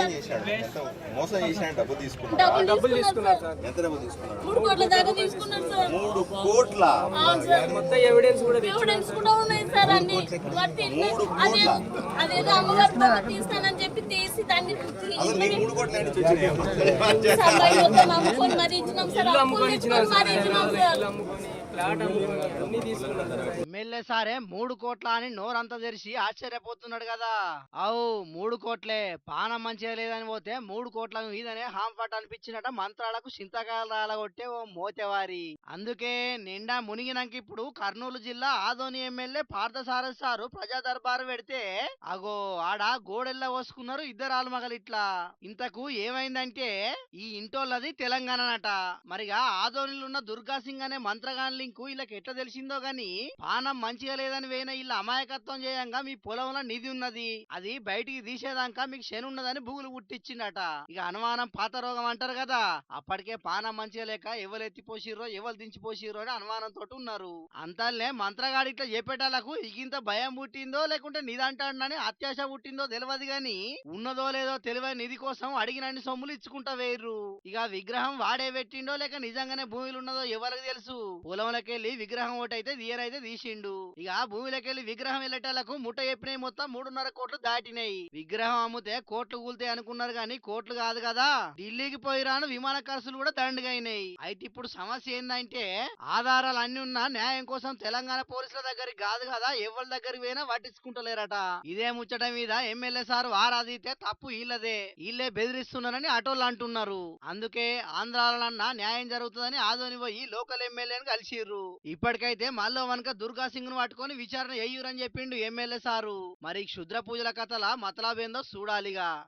ఏం చేశాడు? ఎంత మోసం చేశాడు? డబ్బు తీసుకున్నాడు. డబ్బులు తీసుకున్నారు సార్. ఎంత డబ్బు తీసుకున్నాడు? 3 కోట్ల దాకా తీసుకున్నారు సార్. 3 కోట్ల. అవును సార్. మొత్తం ఎవిడెన్స్ కూడా ఎవిడెన్స్ కూడా ఉన్నాయి సార్ అన్ని. అదేదో అమ్మగారు తీస్తానని చెప్పి తీసి దాన్ని అసలు నీ 3 కోట్ల నుంచి వచ్చినాయి. సబ్బాయి మొత్తం అమ్ముకొని మరి ఇచ్చినాం సార్. ఇల్లు అప్పులు అమ్ముకొని తెచ్చుకొని ఇచ్చినారు మరి ఇచ్చినాం సార్. సార్. ఇల్లు అమ్ముకొని ఫ్లాట్ అమ్ముకొని అన్ని తీసుకున్నారు సార్. ఎమ్మెల్యే సారే 3 కోట్ల అని నోరంతా తెరిచి ఆశ్చర్యపోతున్నాడు కదా. అవు 3 కోట్లే, పానం మంచిగా లేదని పోతే 3 కోట్ల మీదనే హాంఫట్ అనిపించినట మంత్రాలకు చింతకాయలు రాలగొట్టే ఓ మోతెవారి. అందుకే నిండా మునిగినాక ఇప్పుడు కర్నూలు జిల్లా ఆదోని ఎమ్మెల్యే పార్థసారథి సారు ప్రజా దర్బారు పెడితే అగో ఆడ గోడెల్లా పోసుకున్నారు ఇద్దరు ఆలుమగలు ఇట్లా. ఇంతకు ఏమైందంటే ఈ ఇంటోళ్ళది తెలంగాణనట. మరిగా ఆదోనిలో ఉన్న దుర్గా సింగ్ అనే మంత్రగాన్ లింకు వీళ్ళకి ఎట్లా తెలిసిందో గాని పానం మంచిగా లేదని వేయిన వీళ్ళ అమాయకత్వం చేయంగా మీ పొలంలో నిధి ఉన్నది, అది బయటికి తీసేదాకా మీకు శని ఉన్నదని బుగులు పుట్టించిండట. ఇక అనుమానం పాత రోగం అంటారు కదా, అప్పటికే పానం మంచిగా లేక ఎవరు ఎత్తిపోసిర్రో ఎవరు దించిపోసిర్రో అని అనుమానంతో ఉన్నారు. అంతలే మంత్రగాడి ఇట్లా చెప్పేటాలకు ఇగింత భయం పుట్టిందో లేకుంటే నిధి అంటాడని అత్యాశ పుట్టిందో తెలియదు గాని ఉన్నదో లేదో తెలివై నిధి కోసం అడిగినన్ని సొమ్ములు ఇచ్చుకుంటా వేర్రు. ఇక విగ్రహం వాడే పెట్టిండో లేక నిజంగానే భూమిలో ఉన్నదో ఎవరికి తెలుసు. పొలంలోకెళ్ళి విగ్రహం ఒకటైతే తీయరైతే తీసిండు. ఇక భూమిలోకెళ్ళి విగ్రహం వెళ్ళేటాలకు ముట్ట చెప్పినాయి మొత్తం 3.5 కోట్లు దాటినాయి. విగ్రహం అమ్మితే కోట్లు కూలుతాయి అనుకున్నారు గాని కోట్లు కాదు కదా, ఢిల్లీకి పోయి రాను విమాన ఖర్చులు కూడా దండుగైనాయి. అయితే ఇప్పుడు సమస్య ఏందంటే ఆధారాలు అన్ని ఉన్నా న్యాయం కోసం తెలంగాణ పోలీసుల దగ్గరికి కాదు కదా ఎవరి దగ్గరికి పోయినా పట్టించుకుంటలేరట. ఇదే ముచ్చట మీద ఎమ్మెల్యే సార్ ఆరాధితే తప్పు వీళ్ళదే, వీళ్ళే బెదిరిస్తున్నారని ఆటోళ్ళు అంటున్నారు. అందుకే ఆంధ్రాలన్నా న్యాయం జరుగుతుందని ఆదోని పోయి లోకల్ ఎమ్మెల్యేని కలిసిర్రు. ఇప్పటికైతే మళ్ళీ వనక దుర్గా సింగ్ ను పట్టుకొని విచారణ చెయ్యూరని చెప్పిండు ఎమ్మెల్యే సారు. మరి క్షుద్ర పూజల కథల మతలాబేందో చూడాలిగా.